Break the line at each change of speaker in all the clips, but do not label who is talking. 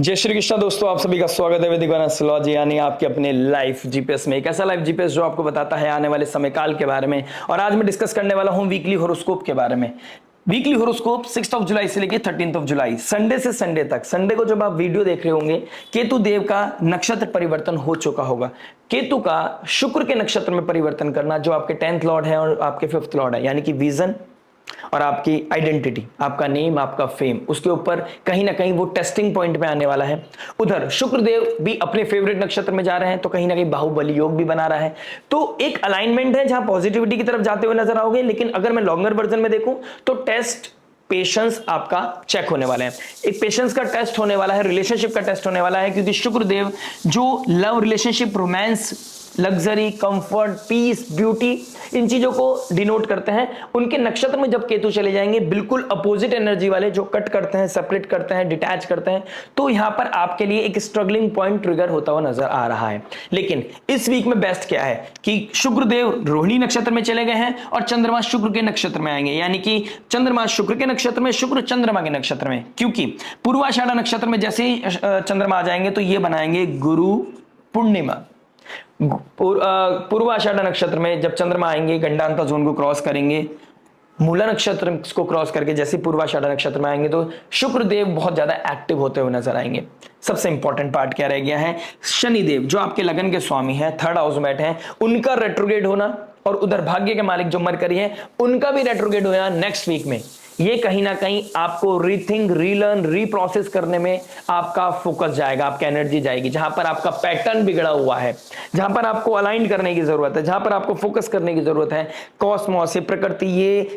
जय श्री कृष्ण दोस्तों, आप सभी का स्वागत है वैदिक एस्ट्रोलॉजी यानी आपके अपने लाइफ जीपीएस में। एक ऐसा लाइफ जीपीएस जो आपको बताता है आने वाले समय काल के बारे में। और आज मैं डिस्कस करने वाला हूं वीकली होरोस्कोप के बारे में। वीकली होरोस्कोप 6 जुलाई से लेकर 13 जुलाई, संडे से संडे तक। संडे को जब आप वीडियो देख रहे होंगे, केतु देव का नक्षत्र परिवर्तन हो चुका होगा। केतु का शुक्र के नक्षत्र में परिवर्तन करना, जो आपके 10th लॉर्ड है और आपके 5th लॉर्ड है, यानी कि विजन और आपकी आइडेंटिटी, आपका नेम, आपका फेम, उसके ऊपर कहीं ना कहीं वो टेस्टिंग पॉइंट में आने वाला है। उधर शुक्रदेव भी अपने फेवरेट नक्षत्र में जा रहे हैं, तो कहीं ना कहीं बाहुबली योग भी बना रहा है। तो एक अलाइनमेंट है जहां पॉजिटिविटी की तरफ जाते हुए नजर आओगे। लेकिन अगर मैं लॉन्गर वर्जन में देखूं तो टेस्ट पेशेंस आपका चेक होने वाला है। एक पेशेंस का टेस्ट होने वाला है, रिलेशनशिप का टेस्ट होने वाला है, क्योंकि शुक्रदेव जो love, relationship, romance, luxury, comfort, peace, beauty, इन चीजों को डिनोट करते हैं, उनके नक्षत्र में जब केतु चले जाएंगे, बिल्कुल अपोजिट एनर्जी वाले, जो कट करते हैं, सेपरेट करते हैं, डिटैच करते हैं, तो यहां पर आपके लिए एक स्ट्रगलिंग पॉइंट ट्रिगर होता हुआ नजर आ रहा है। लेकिन इस वीक में बेस्ट क्या है कि शुक्रदेव रोहिणी नक्षत्र में चले गए हैं और चंद्रमा शुक्र के नक्षत्र में आएंगे, यानी कि चंद्रमा शुक्र के नक्षत्र में, शुक्र चंद्रमा के नक्षत्र में। क्योंकि पूर्वाषाढ़ा नक्षत्र में जैसे ही चंद्रमा आ जाएंगे तो ये बनाएंगे गुरु पूर्णिमा। पूर्वाषाढ़ा नक्षत्र में जब चंद्रमा आएंगे, गंडांता जोन को क्रॉस करेंगे, मूला नक्षत्र को क्रॉस करके जैसे पूर्वाषाढ़ा नक्षत्र में आएंगे, तो शुक्रदेव बहुत ज्यादा एक्टिव होते हुए नजर आएंगे। सबसे इंपॉर्टेंट पार्ट क्या रह गया है, शनिदेव जो आपके लगन के स्वामी हैं, 3rd हाउस में बैठे हैं, उनका रेट्रोग्रेड होना, और उधर भाग्य के मालिक जो मरकरी हैं, उनका भी रेट्रोग्रेड होना नेक्स्ट वीक में। ये कहीं ना कहीं आपको रीथिंक, रीलर्न, रीप्रोसेस करने में आपका फोकस जाएगा, आपकी एनर्जी जाएगी। जहां पर आपका पैटर्न बिगड़ा हुआ है, जहां पर आपको अलाइन करने की जरूरत है, जहां पर आपको फोकस करने की जरूरत है, कॉस्मोस, प्रकृति,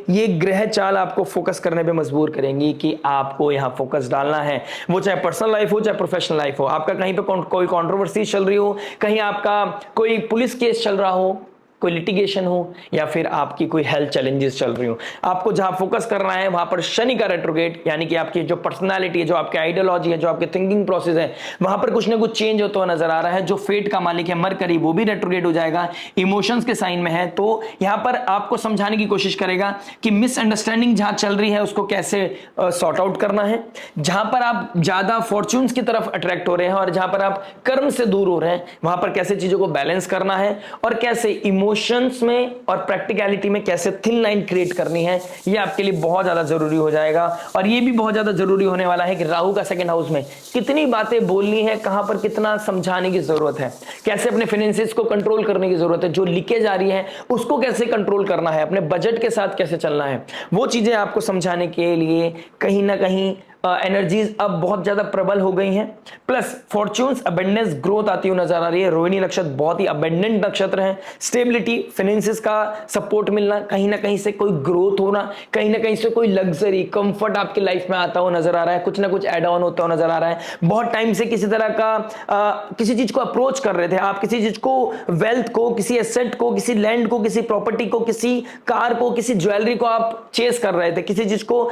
ये ग्रह चाल आपको फोकस करने पे मजबूर करेंगी कि आपको यहां फोकस डालना है। वो चाहे पर्सनल लाइफ हो, चाहे प्रोफेशनल लाइफ हो, आपका कहीं पे कोई कंट्रोवर्सी चल रही हो, कहीं आपका कोई पुलिस केस चल रहा हो, कोई लिटिगेशन हो, या फिर आपकी कोई हेल्थ चैलेंजेस चल रही हो, आपको जहां फोकस करना है वहां पर शनि का रेट्रोग्रेड, यानी कि आपकी जो पर्सनालिटी है, जो आपकी आइडियोलॉजी है, जो आपके थिंकिंग प्रोसेस है, वहां पर कुछ ना कुछ चेंज होता हुआ नजर आ रहा है। जो फेट का मालिक है मरकरी, वो भी रेट्रोग्रेड हो जाएगा, इमोशंस के साइन में है, तो यहां पर आपको समझाने की कोशिश करेगा कि मिसअंडरस्टैंडिंग जहां चल रही है उसको कैसे सॉर्ट आउट करना है, जहां पर आप ज्यादा फॉर्च्यून्स की तरफ अट्रैक्ट हो रहे हैं और जहां पर आप कर्म से दूर हो रहे हैं, वहां पर कैसे चीजों को बैलेंस करना है, और कैसे इमोशंस में और प्रैक्टिकलिटी में कैसे थिन लाइन क्रिएट करनी है, ये आपके लिए बहुत ज्यादा जरूरी हो जाएगा। और ये भी बहुत ज्यादा जरूरी होने वाला है कि राहु का 2nd हाउस में कितनी बातें बोलनी है, कहां पर कितना समझाने की जरूरत है, कैसे अपने फाइनेंसेस को कंट्रोल करने की जरूरत है, जो लीकेज आ रही है उसको कैसे कंट्रोल करना है, अपने बजट के साथ कैसे चलना है, वो चीजें आपको समझाने के लिए कहीं ना कहीं एनर्जीज अब बहुत ज्यादा प्रबल हो गई हैं। प्लस फॉर्च्यून्स, अबेंडेंस, ग्रोथ आती हुई नजर आ रही है। रोहिणी नक्षत्र बहुत ही अबेंडेंट नक्षत्र है। स्टेबिलिटी, फाइनेंसेस का सपोर्ट मिलना, कहीं ना कहीं से कोई ग्रोथ होना, कहीं ना कहीं से कोई लग्जरी, कंफर्ट आपकी लाइफ में आता हुआ नजर आ रहा है, कुछ ना कुछ एड ऑन होता हुआ नजर आ रहा है। बहुत टाइम से किसी तरह का किसी चीज को अप्रोच कर रहे थे आप, किसी चीज को, वेल्थ को, किसी एसेट को, किसी लैंड को, किसी प्रॉपर्टी को, किसी कार को, किसी ज्वेलरी को आप चेस कर रहे थे, किसी चीज को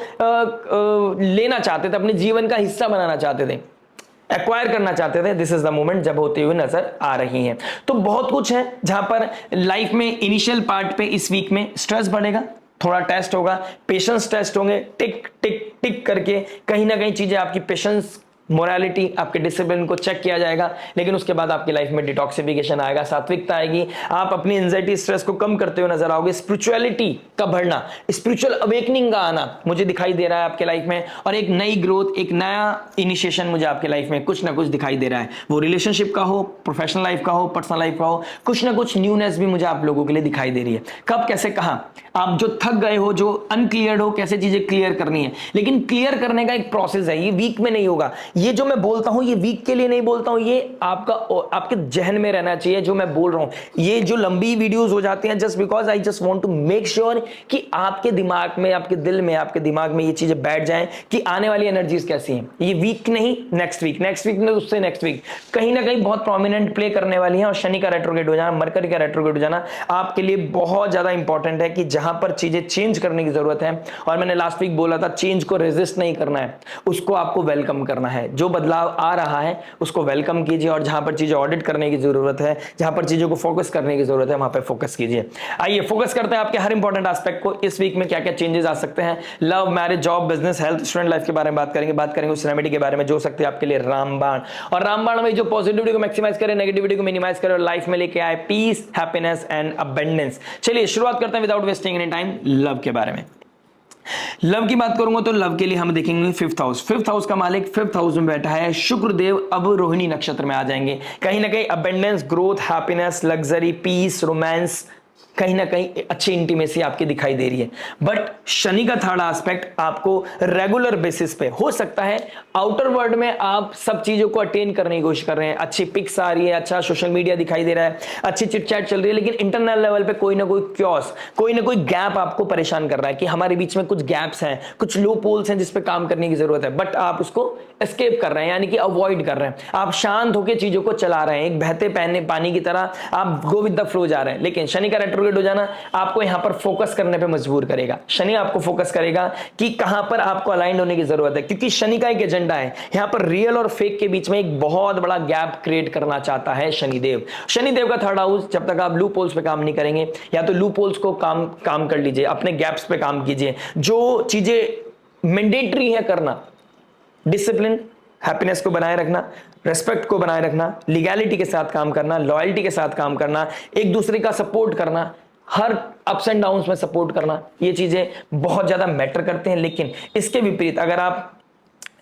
लेना चाहते थे, अपने जीवन का हिस्सा बनाना चाहते थे, एक्वायर करना चाहते थे। दिस इज द मोमेंट जब होते हुए नजर आ रही हैं। तो बहुत कुछ है जहां पर लाइफ में इनिशियल पार्ट पे इस वीक में स्ट्रेस बढ़ेगा, थोड़ा टेस्ट होगा, पेशेंस टेस्ट होंगे, टिक टिक टिक करके कहीं ना कहीं चीजें आपकी पेशेंस, मोरालिटी, आपके डिसिप्लिन को चेक किया जाएगा। लेकिन उसके बाद आपकी लाइफ में डिटॉक्सिफिकेशन आएगा, सात्विकता आएगी, आप अपनी एंजाइटी, स्ट्रेस को कम करते हुए नजर आओगे। स्पिरिचुअलिटी का बढ़ना, स्पिरिचुअल अवेकनिंग का आना मुझे दिखाई दे रहा है आपके लाइफ में, और एक नई ग्रोथ, एक नया इनिशिएशन मुझे आपके लाइफ में कुछ ना कुछ दिखाई दे रहा है। वो रिलेशनशिप का हो, प्रोफेशनल लाइफ का हो, पर्सनल लाइफ का हो, कुछ ना कुछ न्यूनेस भी मुझे आप लोगों के लिए दिखाई दे रही है। कब, कैसे, कहां आप जो थक गए हो, जो अनक्लियर हो, कैसे चीजें क्लियर करनी है। लेकिन क्लियर करने का एक प्रोसेस है, ये वीक में नहीं होगा। ये जो मैं बोलता हूं ये वीक के लिए नहीं बोलता हूं, ये आपका, आपके जहन में रहना चाहिए जो मैं बोल रहा हूं। ये जो लंबी वीडियोस हो जाती हैं just because I just want to make sure कि आपके दिमाग में, आपके दिल में, आपके दिमाग में ये चीजें बैठ जाएं कि आने वाली एनर्जीज कैसी हैं। ये वीक नहीं, नेक्स्ट वीक नहीं, उससे नेक्स्ट वीक कहीं ना कहीं बहुत प्रोमिनेंट प्ले करने वाली है। और शनि का रेट्रोग्रेड हो जाना, मरकरी का रेट्रोग्रेड हो जाना आपके लिए बहुत ज्यादा इंपॉर्टेंट है कि जहां पर चीजें चेंज करने की जरूरत है। और मैंने लास्ट वीक बोला था, चेंज को रेजिस्ट नहीं करना है, उसको आपको वेलकम करना है। है, जो बदलाव आ रहा है उसको वेलकम कीजिए और जहां पर चीजें ऑडिट करने की जरूरत है, जहां पर चीजों को फोकस करने की जरूरत है, वहां पर फोकस कीजिए। आइए फोकस करते हैं आपके हर इंपॉर्टेंट एस्पेक्ट को। इस वीक में क्या क्या चेंजेस आ सकते हैं, love, marriage, job, business, health, student life के बारे में बात करेंगे उस रेमेडी के बारे में जो हो सकती है आपके लिए रामबाण। और रामबाण में जो पॉजिटिविटी को मैक्सिमाइज करे, नेगेटिविटी को मिनिमाइज करे और लाइफ में लेके आए पीस, हैप्पीनेस एंड अबंडेंस। चलिए शुरुआत करते हैं without wasting any time love के बारे में। लव की बात करूंगा तो लव के लिए हम देखेंगे फिफ्थ हाउस का मालिक फिफ्थ हाउस में बैठा है शुक्रदेव, अब रोहिणी नक्षत्र में आ जाएंगे। कहीं ना कहीं abundance, growth, happiness, luxury, peace, romance, कहीं ना कहीं अच्छी इंटीमेसी आपकी दिखाई दे रही है। बट शनि का थर्ड एस्पेक्ट आपको रेगुलर बेसिस पे हो सकता है आउटर वर्ल्ड में आप सब चीजों को अटेन करने की कोशिश कर रहे हैं, अच्छी पिक्स आ रही है, अच्छा सोशल मीडिया दिखाई दे रहा है, अच्छी चिट चैट चल रही है, लेकिन इंटरनल लेवल पे कोई ना कोई क्योस, कोई ना कोई गैप आपको परेशान कर रहा है कि हमारे बीच में कुछ गैप्स हैं, कुछ लो पोल्स हैं जिस पे काम करने की जरूरत है। बट आप उसको एस्केप कर रहे हैं, यानी कि अवॉइड कर रहे हैं, आप शांत होकर चीजों को चला रहे हैं, एक बहते पानी की तरह आप गो विद द फ्लो जा रहे हैं। लेकिन शनि का रेट्रोग्रेड हो जाना आपको यहां पर फोकस करने पे मजबूर करेगा। शनि आपको फोकस करेगा कि कहां पर आपको अलाइंड होने की जरूरत है, क्योंकि शनि का एक एजेंडा है यहां पर रियल और फेक के बीच में एक बहुत बड़ा गैप क्रिएट करना चाहता है शनिदेव। शनिदेव का थर्ड हाउस, जब तक आप लू पोल्स पे काम नहीं करेंगे, या तो लू पोल्स को काम कर लीजिए, अपने गैप्स पे काम कीजिए, जो चीजें मैंडेटरी है करना, डिसिप्लिन, हैप्पीनेस को बनाए रखना, रेस्पेक्ट को बनाए रखना, लीगैलिटी के साथ काम करना, लॉयल्टी के साथ काम करना, एक दूसरे का सपोर्ट करना, हर अप्स एंड डाउन्स में सपोर्ट करना, ये चीजें बहुत ज्यादा मैटर करते हैं। लेकिन इसके विपरीत अगर आप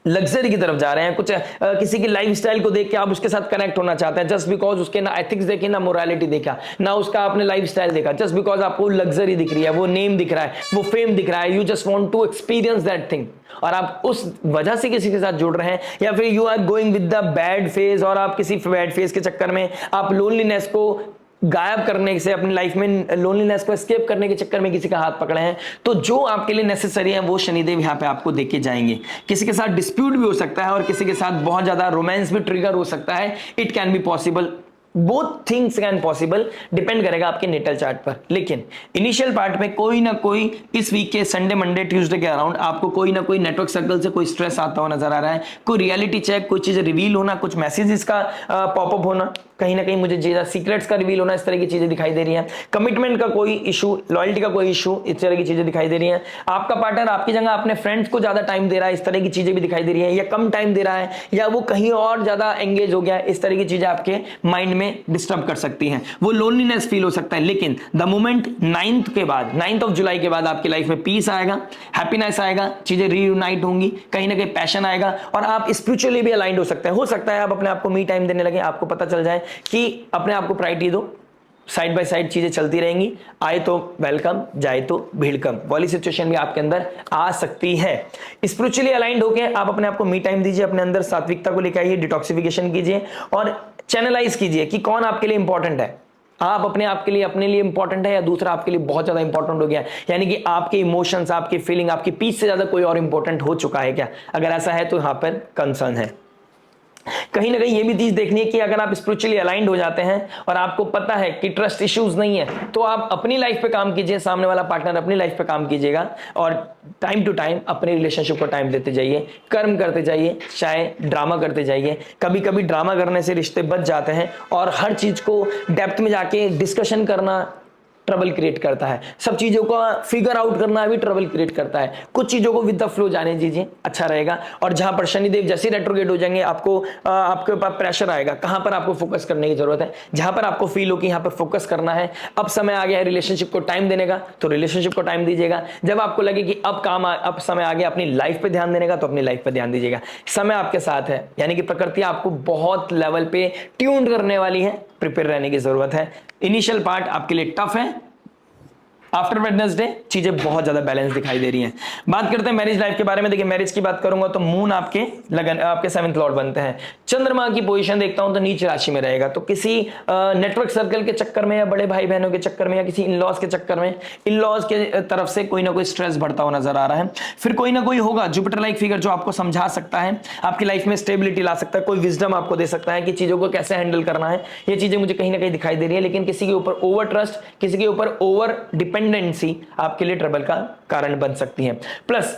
लग्जरी की तरफ जा रहे हैं, कुछ किसी की लाइफस्टाइल को देख के आप उसके साथ कनेक्ट होना चाहते हैं, जस्ट बिकॉज उसके ना एथिक्स देखे, ना मोरालिटी देखा, ना उसका आपने लाइफस्टाइल देखा, जस्ट बिकॉज आपको लग्जरी दिख रही है, वो नेम दिख रहा है, वो फेम दिख रहा है, you just want to experience that thing, और आप उस वजह से किसी के साथ जुड़ रहे हैं, या फिर you are going with the bad phase और आप किसी बैड फेज के चक्कर में आप लोनलीनेस को गायब करने से, अपनी लाइफ में लोनलीनेस को एस्केप करने के चक्कर में किसी का हाथ पकड़े हैं, तो जो आपके लिए नेसेसरी है वो शनिदेव यहां पे आपको देके जाएंगे। किसी के साथ डिस्प्यूट भी हो सकता है और किसी के साथ बहुत ज्यादा रोमांस भी ट्रिगर हो सकता है। It can be possible, both things can possible, depend करेगा आपके नेटल चार्ट पर। लेकिन इनिशियल पार्ट में कोई ना कोई इस वीक के संडे, मंडे, ट्यूसडे के अराउंड आपको कोई ना कोई नेटवर्क सर्कल से कोई स्ट्रेस आता हुआ नजर आ रहा है, कोई रियलिटी चेक, कोई चीजें रिवील होना, कुछ मैसेजेस का पॉपअप होना, कहीं ना कहीं मुझे ज्यादा सीक्रेट्स का रिवील होना, इस तरह की चीजें दिखाई दे रही हैं। कमिटमेंट का कोई इशू, लॉयल्टी का कोई इशू, इस तरह की चीजें दिखाई दे रही हैं। आपका पार्टनर आपकी जगह अपने फ्रेंड्स को ज्यादा टाइम दे रहा है, इस तरह की चीजें भी दिखाई दे रही है, या कम टाइम दे रहा है, या वो कहीं और ज्यादा एंगेज हो गया है, इस तरह की चीजें आपके माइंड में डिस्टर्ब कर सकती हैं। वो लोनलीनेस फील हो सकता है। लेकिन the moment 9th of July के बाद आपकी लाइफ में पीस आएगा, हैप्पीनेस आएगा, चीजें रीयूनाइट होंगी, कहीं ना कहीं पैशन आएगा और आप स्पिरिचुअली भी अलाइंड हो सकते हैं। हो सकता है आप अपने आप को मी टाइम देने लगे, आपको पता चल जाए कि अपने आप को प्रायोरिटी दो, साइड बाय साइड चीजें चलती रहेंगी, आए तो वेलकम, जाए तो भीड़ कम वाली सिचुएशन भी आपके अंदर आ सकती है। स्पिरिचुअली अलाइंड होकर आप अपने आप को मी टाइम दीजिए, अपने अंदर सात्विकता को लेकर आइए, डिटॉक्सिफिकेशन कीजिए और चैनलाइज कीजिए कि कौन आपके लिए इंपॉर्टेंट है। आप अपने लिए इंपॉर्टेंट है या दूसरा आपके लिए बहुत ज्यादा इंपॉर्टेंट हो गया, यानी कि आपके इमोशंस, आपकी फीलिंग, आपकी पीस से ज्यादा कोई और इंपॉर्टेंट हो चुका है क्या? अगर ऐसा है तो यहां पर कंसर्न है। कहीं ना कहीं ये भी चीज देखनी है कि अगर आप स्पिरिचुअली अलाइंड हो जाते हैं और आपको पता है कि ट्रस्ट इश्यूज नहीं है, तो आप अपनी लाइफ पे काम कीजिए, सामने वाला पार्टनर अपनी लाइफ पे काम कीजिएगा और टाइम टू टाइम अपने रिलेशनशिप को टाइम देते जाइए, कर्म करते जाइए, चाहे ड्रामा करते जाइए। कभी कभी ड्रामा करने से रिश्ते बच जाते हैं और हर चीज को डेप्थ में जाके डिस्कशन करना ट्रबल क्रिएट करता है, सब चीजों को फिगर आउट करना भी ट्रबल क्रिएट करता है। कुछ चीजों को विद द फ्लो जाने दीजिए, अच्छा रहेगा। और जहां पर शनिदेव जैसे रेट्रोग्रेड हो जाएंगे, आपके पास प्रेशर आएगा, कहां पर आपको फोकस करने की जरूरत है, जहां पर आपको फील हो कि यहां पर फोकस करना है, अब समय आ गया है रिलेशनशिप को टाइम देने का, तो रिलेशनशिप को टाइम दीजिएगा। जब आपको लगे कि अब समय आ गया अपनी लाइफ पे ध्यान देने का, तो अपनी लाइफ पे ध्यान दीजिएगा। समय आपके साथ है, यानी कि प्रकृति आपको बहुत लेवल पे ट्यून करने वाली है, प्रिपेयर रहने की जरूरत है। इनिशियल पार्ट आपके लिए टफ है, आफ्टर वेडनेसडे चीजें बहुत ज्यादा बैलेंस दिखाई दे रही हैं। बात करते हैं मैरिज लाइफ के बारे में। देखिए मैरिज की बात करूंगा तो मून आपके 7th लॉर्ड बनते हैं। चंद्रमा की पोजीशन देखता हूं तो नीच राशि में रहेगा, तो किसी नेटवर्क सर्कल के चक्कर में या बड़े भाई बहनों के चक्कर में या किसी इनलॉज के चक्कर में, इनलॉज के तरफ से कोई ना कोई स्ट्रेस बढ़ता हुआ नजर आ रहा है। फिर कोई ना कोई होगा जुपिटर लाइक फिगर जो आपको समझा सकता है, आपकी लाइफ में स्टेबिलिटी ला सकता है, कोई विजडम आपको दे सकता है कि चीजों को कैसे हैंडल करना है। ये चीजें मुझे कहीं ना कहीं दिखाई दे रही है। लेकिन किसी के ऊपर ओवर ट्रस्ट, किसी के ऊपर ओवर डिपेंडेंसी आपके लिए ट्रबल का कारण बन सकती है। प्लस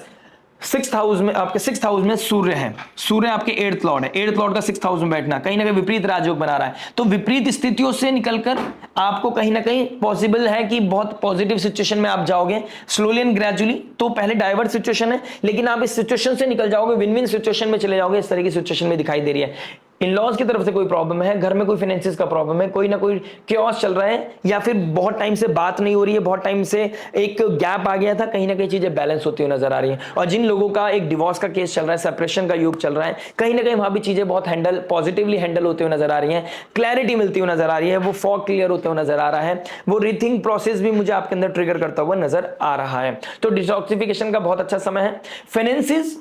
सिक्स्थ हाउस में, आपके सिक्स्थ हाउस में सूर्य है, सूर्य आपके एट्थ लॉर्ड है, एट्थ लॉर्ड का सिक्स्थ हाउस में बैठना कहीं ना कहीं विपरीत राजयोग बना रहा है। तो विपरीत स्थितियों से निकलकर आपको कहीं ना कहीं पॉसिबल है कि बहुत पॉजिटिव सिचुएशन में आप जाओगे स्लोली एंड ग्रेजुअली। तो पहले डाइवर्ट सिचुएशन है, लेकिन आप इस सिचुएशन से निकल जाओगे, विन विन सिचुएशन में चले जाओगे। इस तरह की सिचुएशन में दिखाई दे रही है। इन लॉज की तरफ से कोई प्रॉब्लम है, घर में कोई फाइनेंसिस का प्रॉब्लम है, कोई ना कोई क्योस चल रहा है, या फिर बहुत टाइम से बात नहीं हो रही है, बहुत टाइम से एक गैप आ गया था, कहीं ना कहीं चीजें बैलेंस होती हुई नजर आ रही है। और जिन लोगों का एक डिवोर्स का केस चल रहा है, सेपरेशन का योग चल रहा है, कहीं ना कहीं वहां भी चीजें बहुत पॉजिटिवली हैंडल होते हुए नजर आ रही है, क्लैरिटी मिलती हुई नजर आ रही है, वो फॉग क्लियर होते हुए नजर आ रहा है, वो रीथिंक प्रोसेस भी मुझे आपके अंदर ट्रिगर करता हुआ नजर आ रहा है। तो डिटॉक्सिफिकेशन का बहुत अच्छा समय है। फाइनेंसिस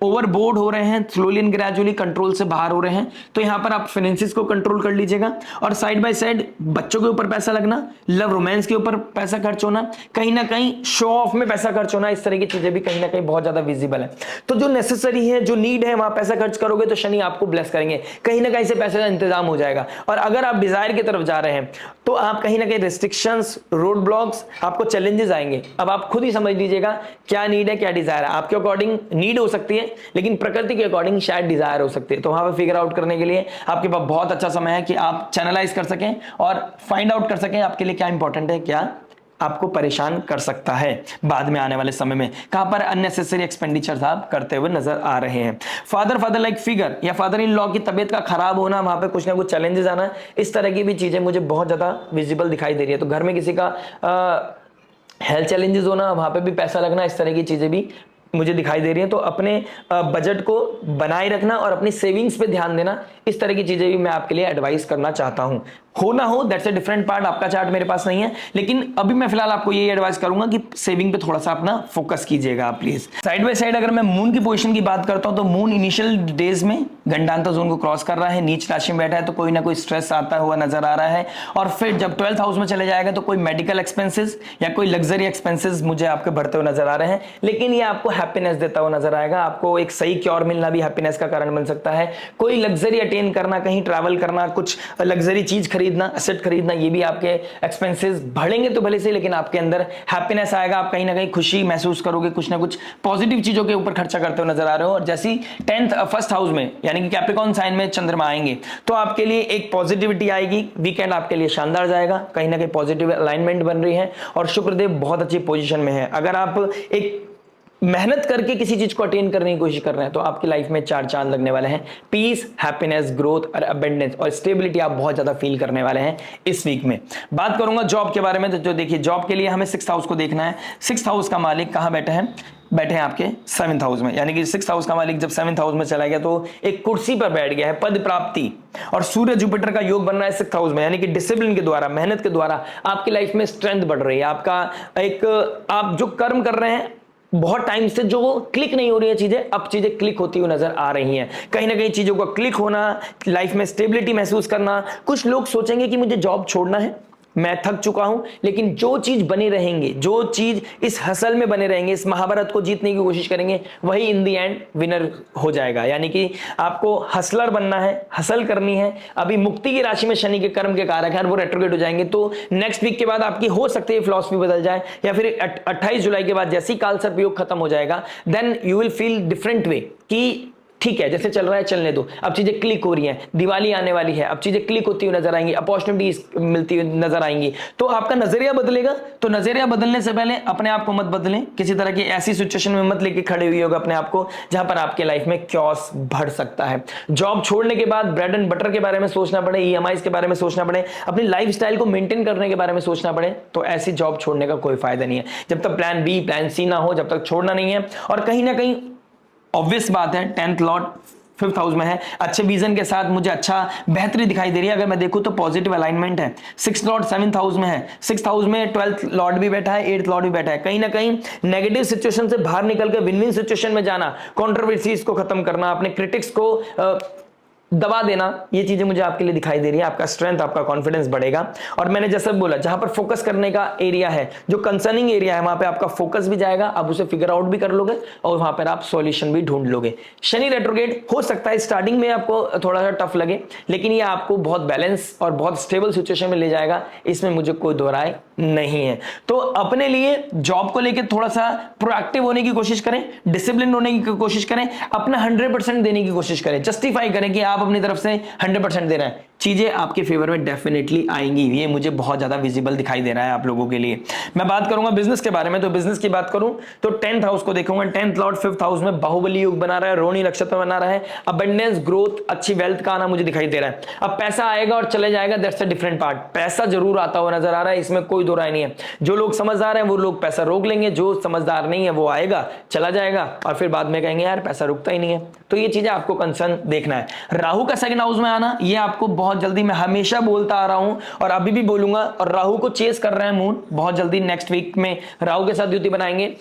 ओवरबोर्ड हो रहे हैं, स्लोली एंड ग्रेजुअली कंट्रोल से बाहर हो रहे हैं, तो यहां पर आप फाइनेंसिस को कंट्रोल कर लीजिएगा। और साइड बाय साइड बच्चों के ऊपर पैसा लगना, लव रोमांस के ऊपर पैसा खर्च होना, कहीं ना कहीं शो ऑफ में पैसा खर्च होना, इस तरह की चीजें भी कहीं ना कहीं बहुत ज्यादा विजिबल है। तो जो नेसेसरी है, जो नीड है, वहां पैसा खर्च करोगे तो शनि आपको ब्लेस करेंगे, कहीं ना कहीं से पैसे का इंतजाम हो जाएगा। और अगर आप डिजायर की तरफ जा रहे हैं तो आप कहीं ना कहीं रिस्ट्रिक्शंस, रोड ब्लॉक्स, आपको चैलेंजेस आएंगे। अब आप खुद ही समझ लीजिएगा क्या नीड है, क्या डिजायर है। आपके अकॉर्डिंग नीड हो सकती है, लेकिन प्रकृति के अकॉर्डिंग शायद डिजायर हो सकती है। तो वहां पर फिगर आउट करने के लिए आपके पास बहुत अच्छा समय है कि आप चैनलाइज कर सकें और फाइंड आउट कर सकें आपके लिए क्या इंपॉर्टेंट है, क्या आपको परेशान कर सकता है बाद में आने वाले समय में, कहां पर अननेसेसरी एक्सपेंडिचर्स आप करते हुए नजर आ रहे हैं। फादर लाइक फिगर या फादर इन लॉ की तबीयत का खराब होना, वहां पे कुछ ना कुछ चैलेंजेस आना, इस तरह की भी चीजें मुझे बहुत ज्यादा विजिबल दिखाई दे रही है। तो घर में किसी का हेल्थ चैलेंजेस होना, वहां पे भी पैसा लगना, इस तरह की चीजें भी मुझे दिखाई दे रही है। तो अपने बजट को बनाए रखना और अपनी सेविंग्स पे ध्यान देना, इस तरह की चीजें भी मैं आपके लिए एडवाइस करना चाहता हूं। हो ना हो दैट्स अ डिफरेंट पार्ट, आपका चार्ट मेरे पास नहीं है, लेकिन अभी मैं फिलहाल आपको यही एडवाइस करूंगा कि सेविंग पे थोड़ा सा अपना फोकस कीजिएगा आप प्लीज। साइड बाय साइड अगर मैं मून की पोजीशन की बात करता हूं तो मून इनिशियल डेज में गंडांतर जोन को क्रॉस कर रहा है, नीच राशि में बैठा है, तो कोई ना कोई स्ट्रेस आता हुआ नजर आ रहा है। और फिर जब 12th हाउस में चले जाएगा तो कोई मेडिकल एक्सपेंसेस या कोई लग्जरी एक्सपेंसेस मुझे आपके बढ़ते हुए नजर आ रहे हैं, लेकिन ये आपको हैप्पीनेस देता हुआ नजर आएगा। आपको एक सही क्योर मिलना भी हैप्पीनेस का कारण बन सकता है। कोई लग्जरी अटेन करना, कहीं ट्रैवल करना, कुछ लग्जरी चीज खरीदना, एसेट खरीदना, ये भी आपके एक्सपेंसेस बढ़ेंगे तो भले से, लेकिन आपके अंदर हैप्पीनेस आएगा। आप कहीं ना कहीं खुशी महसूस करोगे, कुछ ना कुछ पॉजिटिव चीजों के ऊपर खर्चा करते हुए नजर आ रहे हो। और जैसी फर्स्ट हाउस में यानी कि कैप्रिकॉर्न साइन में चंद्रमा आएंगे तो आपके लिए एक पॉजिटिविटी आएगी। वीकेंड आपके लिए शानदार जाएगा, कहीं ना कहीं पॉजिटिव अलाइनमेंट बन रही है और शुक्रदेव बहुत अच्छी पोजीशन में है। अगर आप एक मेहनत करके किसी चीज को अटेन करने की कोशिश कर रहे हैं तो आपकी लाइफ में 4 चांद लगने वाले हैं। पीस, हैप्पीनेस, ग्रोथ और अबेंडेंस और स्टेबिलिटी आप बहुत ज्यादा फील करने वाले हैं इस वीक में। बात करूंगा जॉब के बारे में, तो जो देखिए जॉब के लिए हमें 6th हाउस को देखना है। 6th हाउस का मालिक कहां बैठे हैं? बैठे हैं आपके 7th हाउस में, यानी कि 6th हाउस का मालिक जब 7th हाउस में चला गया तो एक कुर्सी पर बैठ गया है, पद प्राप्ति। और सूर्य जुपिटर का योग बन रहा है 6th हाउस में, यानी कि डिसिप्लिन के द्वारा, मेहनत के द्वारा आपकी लाइफ में स्ट्रेंथ बढ़ रही है। आपका एक आप जो कर्म कर रहे हैं, बहुत टाइम से जो क्लिक नहीं हो रही है चीजें, अब चीजें क्लिक होती हुई नजर आ रही हैं। कहीं ना कहीं चीजों का क्लिक होना, लाइफ में स्टेबिलिटी महसूस करना। कुछ लोग सोचेंगे कि मुझे जॉब छोड़ना है, मैं थक चुका हूं, लेकिन जो चीज बने रहेंगे, जो चीज इस हसल में बने रहेंगे, इस महाभारत को जीतने की कोशिश करेंगे, वही इन दी एंड विनर हो जाएगा। यानी कि आपको हसलर बनना है, हसल करनी है। अभी मुक्ति की राशि में शनि के कर्म के कारक हैं, वो रेट्रोग्रेड हो जाएंगे, तो नेक्स्ट वीक के बाद आपकी हो सकती है फिलॉसफी बदल जाए, या फिर 28 जुलाई के बाद जैसे ही काल सर्प योग खत्म हो जाएगा, then you will feel different way कि ठीक है जैसे चल रहा है चलने दो, अब चीजें क्लिक हो रही हैं, दिवाली आने वाली है, अब चीजें क्लिक होती हुई नजर आएंगी, अपॉर्चुनिटीज मिलती हुई नजर आएंगी, तो आपका नजरिया बदलेगा। तो नजरिया बदलने से पहले अपने आप को मत बदलें, किसी तरह की ऐसी सिचुएशन में मत लेके खड़े हुए होगा अपने आप को जहां पर आपके लाइफ में क्योस बढ़ सकता है। जॉब छोड़ने के बाद ब्रेड एंड बटर के बारे में सोचना पड़े, EMIs के बारे में सोचना पड़े, अपनी लाइफ स्टाइल को मेंटेन करने के बारे में सोचना पड़े, तो ऐसी जॉब छोड़ने का कोई फायदा नहीं है। जब तक प्लान बी प्लान सी ना हो, जब तक छोड़ना नहीं है। और कहीं ना कहीं ऑब्वियस बात है 10th लॉर्ड 5th हाउस में है, अच्छे विजन के साथ मुझे अच्छा बेहतरी दिखाई दे रही है। अगर मैं देखूं तो पॉजिटिव अलाइनमेंट है। 6th लॉर्ड 7th हाउस में है, 6th हाउस में 12th लॉर्ड भी बैठा है, 8th लॉर्ड भी बैठा है। कहीं ना कहीं नेगेटिव सिचुएशन से बाहर निकल कर विन विन सिचुएशन में जाना, कंट्रोवर्सीज को खत्म करना, अपने क्रिटिक्स को दबा देना, ये चीजें मुझे आपके लिए दिखाई दे रही है। आपका स्ट्रेंथ, आपका कॉन्फिडेंस बढ़ेगा। और मैंने जैसा बोला, जहां पर फोकस करने का एरिया है, जो कंसर्निंग एरिया है, वहां पे आपका फोकस भी जाएगा, आप उसे फिगर आउट भी कर लोगे और वहां पर आप सॉल्यूशन भी ढूंढ लोगे। शनि रेट्रोग्रेड हो सकता है स्टार्टिंग में आपको थोड़ा सा टफ लगे, लेकिन ये आपको बहुत बैलेंस और बहुत स्टेबल सिचुएशन में ले जाएगा, इसमें मुझे कोई दो राय नहीं है। तो अपने लिए जॉब को लेकर थोड़ा सा प्रोएक्टिव होने की कोशिश करें, डिसिप्लिन होने की कोशिश करें, अपना 100% देने की कोशिश करें, जस्टिफाई करें कि आप अपनी तरफ से 100% दे रहे हैं। चीजें आपके फेवर में डेफिनेटली आएंगी, ये मुझे बहुत ज्यादा विजिबल दिखाई दे रहा है आप लोगों के लिए। मैं बात करूंगा बिजनेस के बारे में, तो बिजनेस की बात करूं तो 10th हाउस को देखूंगा। 10th लॉर्ड 5th हाउस में बाहुबली योग बना रहा है, रोहिणी नक्षत्र बना रहा है, अबंडेंस, ग्रोथ, अच्छी वेल्थ का आना मुझे दिखाई दे रहा है। अब पैसा आएगा और चले जाएगा, दैट्स अ डिफरेंट पार्ट। पैसा जरूर आता हुआ नजर आ रहा है, इसमें कोई दो राय नहीं है। जो लोग समझदार हैं वो लोग पैसा रोक लेंगे, जो समझदार नहीं है वो आएगा, चला जाएगा और फिर बाद में कहेंगे यार पैसा रुकता ही नहीं है। तो ये चीजें आपको कंसर्न देखना है। राहु का सेकंड हाउस में आना, ये आपको बहुत जल्दी, मैं हमेशा बोलता आ रहा हूं और अभी भी बोलूंगा, और राहु को चेस कर रहे हैं मून, बहुत जल्दी नेक्स्ट वीक में राहु के साथ युति बनाएंगे।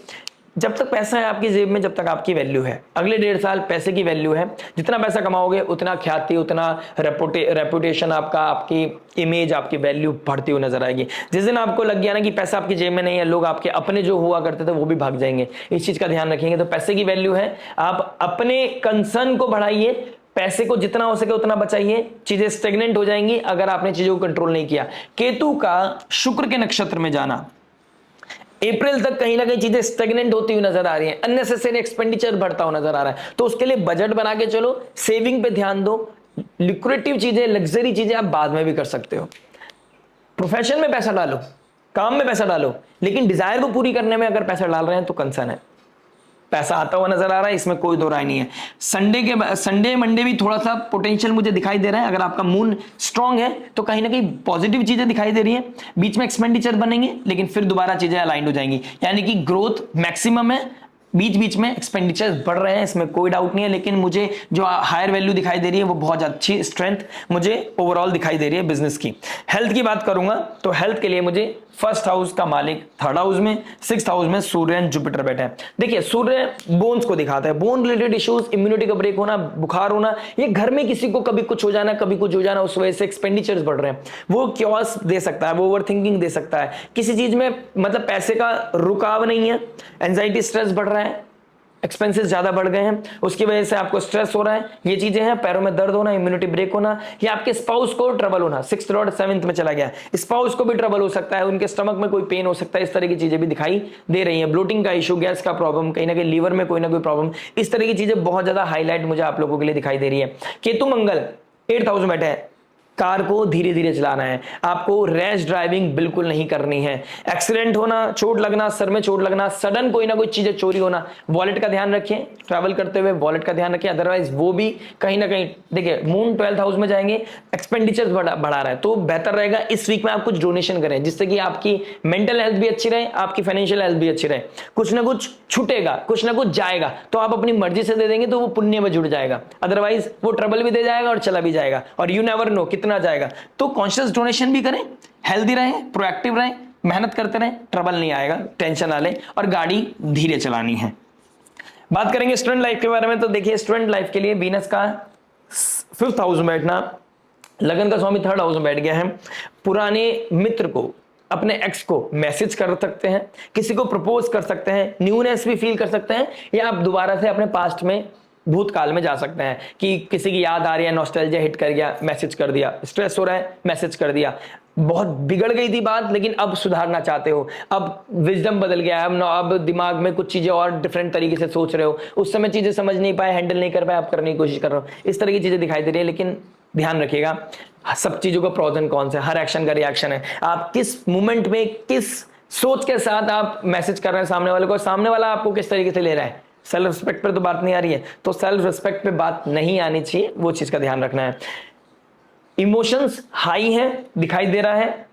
जब तक पैसा है आपकी जेब में, जब तक आपकी वैल्यू है, अगले 1.5 साल पैसे की वैल्यू है। जितना पैसा कमाओगे उतना ख्याति, उतना रेपुटेशन आपका, आपकी इमेज, आपकी वैल्यू बढ़ती हुई नजर आएगी। जिस दिन आपको लग गया ना कि पैसा आपकी जेब में नहीं है, लोग आपके अपने जो हुआ करते थे वो भी भाग जाएंगे। इस चीज का ध्यान रखेंगे। तो पैसे की वैल्यू है, आप अपने कंसर्न को बढ़ाइए, पैसे को जितना हो सके उतना बचाइए, चीजें स्टेगनेंट हो जाएंगी अगर आपने चीजों को कंट्रोल नहीं किया। केतु का शुक्र के नक्षत्र में जाना, अप्रैल तक कहीं ना कहीं चीजें स्टेगनेंट होती हुई नजर आ रही हैं, अननेसेसरी एक्सपेंडिचर बढ़ता हुआ नजर आ रहा है। तो उसके लिए बजट बना के चलो, सेविंग पे ध्यान दो, लिक्विडेटिव चीजें, लग्जरी चीजें आप बाद में भी कर सकते हो। प्रोफेशन में पैसा डालो, काम में पैसा डालो, लेकिन डिजायर को पूरी करने में अगर पैसा डाल रहे हैं तो कंसर्न है। पैसा आता हुआ नजर आ रहा है, इसमें कोई दो राय नहीं है। संडे मंडे भी थोड़ा सा पोटेंशियल मुझे दिखाई दे रहा है। अगर आपका मून स्ट्रांग है तो कहीं ना कहीं पॉजिटिव चीजें दिखाई दे रही है। बीच में एक्सपेंडिचर बनेंगे लेकिन फिर दोबारा चीजें अलाइंड हो जाएंगी, यानी कि ग्रोथ मैक्सिमम है, बीच बीच में एक्सपेंडिचर बढ़ रहे हैं, इसमें कोई डाउट नहीं है। लेकिन मुझे जो हायर वैल्यू दिखाई दे रही है वो बहुत अच्छी स्ट्रेंथ मुझे ओवरऑल दिखाई दे रही है बिजनेस की। हेल्थ की बात करूंगा तो हेल्थ के लिए मुझे फर्स्ट हाउस का मालिक 3rd हाउस में, 6th हाउस में सूर्य एंड जुपिटर बैठे हैं। देखिए सूर्य बोन्स को दिखाता है, बोन रिलेटेड इश्यूज, इम्यूनिटी का ब्रेक होना, बुखार होना, ये घर में किसी को कभी कुछ हो जाना, कभी कुछ हो जाना, उस वजह से एक्सपेंडिचर्स बढ़ रहे हैं, वो क्योस दे सकता है, वो ओवर थिंकिंग दे सकता है, किसी चीज में मतलब पैसे का रुकाव नहीं है, एंजाइटी स्ट्रेस बढ़ रहा है, एक्सपेंसेस ज्यादा बढ़ गए हैं, उसकी वजह से आपको स्ट्रेस हो रहा है, ये चीजें हैं। पैरों में दर्द होना, इम्यूनिटी ब्रेक होना, या आपके स्पाउस को ट्रबल होना, 6th लॉर्ड 7th में चला गया, स्पाउस को भी ट्रबल हो सकता है, उनके स्टमक में कोई पेन हो सकता है, इस तरह की चीजें भी दिखाई दे रही हैं। ब्लोटिंग का इशू, गैस का प्रॉब्लम, कहीं ना कहीं लीवर में कोई ना कोई प्रॉब्लम, इस तरह की चीजें बहुत ज्यादा हाईलाइट मुझे आप लोगों के लिए दिखाई दे रही है। केतु मंगल 8th हाउस में बैठे हैं, कार को धीरे धीरे चलाना है, आपको रैश ड्राइविंग बिल्कुल नहीं करनी है। एक्सीडेंट होना, चोट लगना, सर में चोट लगना, सडन कोई ना कोई चीजें चोरी होना, वॉलेट का ध्यान रखें, ट्रैवल करते हुए वॉलेट का ध्यान रखें, अदरवाइज वो भी कहीं ना कहीं, देखिए मून 12th हाउस में जाएंगे, एक्सपेंडिचर बढ़ा रहा है, तो बेहतर रहेगा इस वीक में आप कुछ डोनेशन करें, जिससे कि आपकी मेंटल हेल्थ भी अच्छी रहे, आपकी फाइनेंशियल हेल्थ भी अच्छी रहे। कुछ ना कुछ छूटेगा, कुछ ना कुछ जाएगा, तो आप अपनी मर्जी से दे देंगे तो वो पुण्य में जुड़ जाएगा, अदरवाइज वो ट्रबल भी दे जाएगा और चला भी जाएगा, और यू नेवर नो कितना जाएगा। तो कॉन्शियस डोनेशन भी करें, हेल्दी रहें, प्रोएक्टिव रहें, मेहनत करते रहें, ट्रबल नहीं आएगा, टेंशन ना लें, और गाड़ी धीरे चलानी है। बात करेंगे स्टूडेंट लाइफ के बारे में, तो देखिए स्टूडेंट लाइफ के लिए वीनस का 5th हाउस में बैठना, लगन का स्वामी 3rd हाउस में बैठ गया है। पुराने मित्र को, अपने एक्स को मैसेज कर सकते हैं, किसी को प्रपोज कर सकते हैं, न्यूनेस भी फील कर सकते हैं, या आप दोबारा से अपने पास्ट में, भूतकाल में जा सकते हैं कि किसी की याद आ रही है, नॉस्टैल्जिया हिट कर गया, मैसेज कर दिया, स्ट्रेस हो रहा है, मैसेज कर दिया, बहुत बिगड़ गई थी बात लेकिन अब सुधारना चाहते हो, अब विजडम बदल गया है, अब दिमाग में कुछ चीजें और डिफरेंट तरीके से सोच रहे हो, उस समय चीजें समझ नहीं पाए, हैंडल नहीं कर पाए, आप करने की कोशिश कर रहे हो, इस तरह की चीजें दिखाई दे रही है। लेकिन ध्यान रखिएगा सब चीजों का प्रोज एंड कॉन्स है, हर एक्शन का रिएक्शन है, आप किस मोमेंट में किस सोच के साथ आप मैसेज कर रहे हैं सामने वाले को, सामने वाला आपको किस तरीके से ले रहा है। सेल्फ रिस्पेक्ट पर तो बात नहीं आ रही है, तो सेल्फ रिस्पेक्ट पे बात नहीं आनी चाहिए, वो चीज का ध्यान रखना है। इमोशंस हाई है, दिखाई दे रहा है,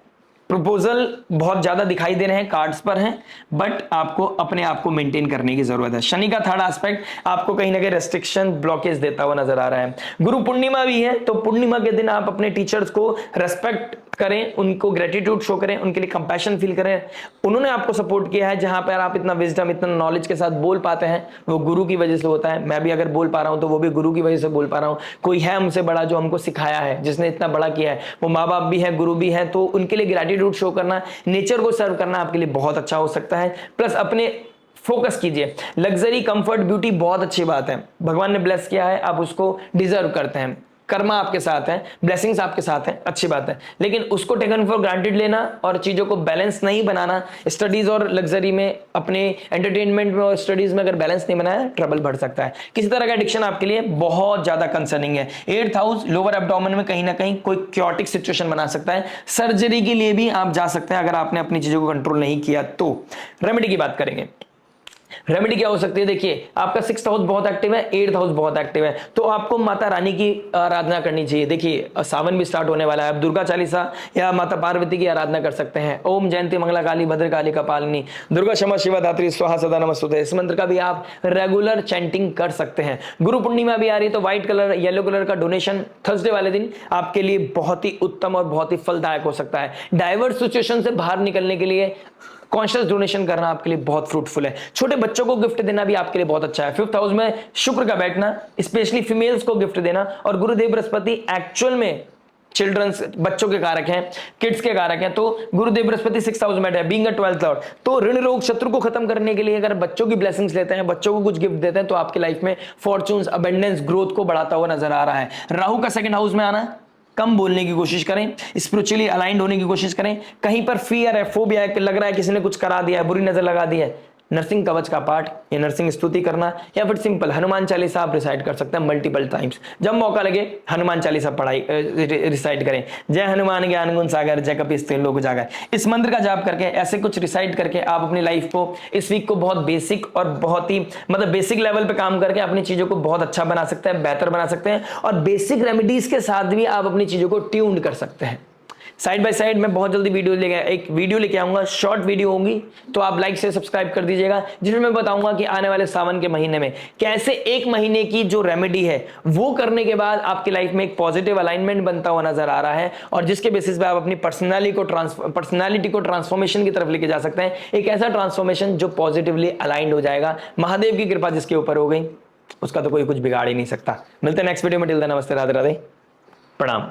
प्रपोजल बहुत ज्यादा दिखाई दे रहे हैं, कार्ड्स पर हैं, बट आपको अपने आप को मेंटेन करने की जरूरत है। शनि का थर्ड एस्पेक्ट आपको कहीं ना कहीं रेस्ट्रिक्शन, ब्लॉकेज देता हुआ नजर आ रहा है। गुरु पूर्णिमा भी है, तो पूर्णिमा के दिन आप अपने टीचर्स को रेस्पेक्ट करें, उनको ग्रेटिट्यूड शो करें, उनके लिए कंपैशन फील करें। उन्होंने आपको सपोर्ट किया है, जहां पर आप इतना विजडम, इतना नॉलेज के साथ बोल पाते हैं, वो गुरु की वजह से होता है। मैं भी अगर बोल पा रहा हूं तो वो भी गुरु की वजह से बोल पा रहा हूं। कोई है हमसे बड़ा जो हमको सिखाया है, जिसने इतना बड़ा किया है, वो माँ बाप भी है, गुरु भी है, तो उनके लिए ग्रेटिट्यूड शो करना, नेचर को सर्व करना आपके लिए बहुत अच्छा हो सकता है। प्लस अपने फोकस कीजिए, लग्जरी, कंफर्ट, ब्यूटी बहुत अच्छी बात है, भगवान ने ब्लेस किया है, आप उसको डिजर्व करते हैं, कर्मा आपके साथ है, ब्लेसिंग्स आपके साथ है, अच्छी बात है। लेकिन उसको टेकन फॉर ग्रांटेड लेना और चीजों को बैलेंस नहीं बनाना, स्टडीज और लग्जरी में, अपने एंटरटेनमेंट में और स्टडीज में अगर बैलेंस नहीं बनाया, ट्रबल बढ़ सकता है। किसी तरह का एडिक्शन आपके लिए बहुत ज्यादा कंसर्निंग है। 8th हाउस लोअर एब्डोमेन में कहीं ना कहीं कोई क्योटिक सिचुएशन बना सकता है। सर्जरी के लिए भी आप जा सकते हैं अगर आपने अपनी चीजों को कंट्रोल नहीं किया तो। रेमेडी की बात करेंगे, रेमेडी क्या हो सकती है? देखिए, आपका 6th हाउस बहुत एक्टिव है, 8th हाउस बहुत एक्टिव है, तो आपको माता रानी की आराधना करनी चाहिए। देखिए, सावन भी स्टार्ट होने वाला है, आप दुर्गा चालीसा या माता पार्वती की आराधना कर सकते हैं। ओम जयंती मंगला काली भद्र काली कपालिनी दुर्गा क्षमा शिवा धात्री स्वाहा सदा नमस्तुते, इस मंत्र का भी आप रेगुलर चैंटिंग कर सकते हैं। गुरु पूर्णिमा भी आ रही है, तो व्हाइट कलर, येलो कलर का डोनेशन थर्सडे वाले दिन आपके लिए बहुत ही उत्तम और बहुत ही फलदायक हो सकता है। डाइवर्स सिचुएशन से बाहर निकलने के लिए कॉन्शियस डोनेशन करना आपके लिए बहुत फ्रूटफुल है। छोटे बच्चों को गिफ्ट देना भी आपके लिए बहुत अच्छा है। 5th हाउस में शुक्र का बैठना, स्पेशली फीमेल्स को गिफ्ट देना, और गुरुदेव बृहस्पति एक्चुअल में चिल्ड्रंस, बच्चों के कारक हैं, किड्स के कारक हैं, तो गुरुदेव बृहस्पति 6th हाउस में है, बीइंग अ 12th लॉर्ड, तो ऋण रोग शत्रु को खत्म करने के लिए अगर बच्चों की ब्लेसिंग्स लेते हैं, बच्चों को कुछ गिफ्ट देते हैं, तो आपकी लाइफ में फॉर्च्यून्स, अबेंडेंस, ग्रोथ को बढ़ाता हुआ नजर आ रहा है। राहु का 2nd हाउस में आना, कम बोलने की कोशिश करें, स्पिरिचुअली अलाइंड होने की कोशिश करें। कहीं पर फियर है, फोबिया है, लग रहा है किसी ने कुछ करा दिया है, बुरी नजर लगा दी है, नरसिंह कवच का पाठ या नरसिंह स्तुति करना, या फिर सिंपल हनुमान चालीसा आप रिसाइट कर सकते हैं मल्टीपल टाइम्स। जब मौका लगे हनुमान चालीसा पढ़ाई रिसाइट करें। जय हनुमान ज्ञान गुण सागर, जय कपीस तिहुँ लोक उजागर, इस मंत्र का जाप करके, ऐसे कुछ रिसाइट करके आप अपनी लाइफ को, इस वीक को बहुत बेसिक और बहुत ही बेसिक लेवल पे काम करके अपनी चीजों को बहुत अच्छा बना सकते हैं, बेहतर बना सकते हैं, और बेसिक रेमेडीज के साथ भी आप अपनी चीजों को ट्यून्ड कर सकते हैं। साइड बाय साइड मैं बहुत जल्दी एक वीडियो लेके आऊंगा, शॉर्ट वीडियो होंगी, तो आप लाइक से सब्सक्राइब कर दीजिएगा, जिसमें मैं बताऊंगा कि आने वाले सावन के महीने में कैसे 1 महीने की जो रेमेडी है वो करने के बाद आपकी लाइफ में एक पॉजिटिव अलाइनमेंट बनता हुआ नजर आ रहा है, और जिसके बेसिस पे आप अपनी पर्सनालिटी को ट्रांसफॉर्मेशन की तरफ लेके जा सकते हैं। एक ऐसा ट्रांसफॉर्मेशन जो पॉजिटिवली अलाइंड हो जाएगा। महादेव की कृपा जिसके ऊपर हो गई, उसका तो कोई कुछ बिगाड़ ही नहीं सकता। मिलते हैं नेक्स्ट वीडियो में, टिल देन नमस्ते, राधे राधे, प्रणाम।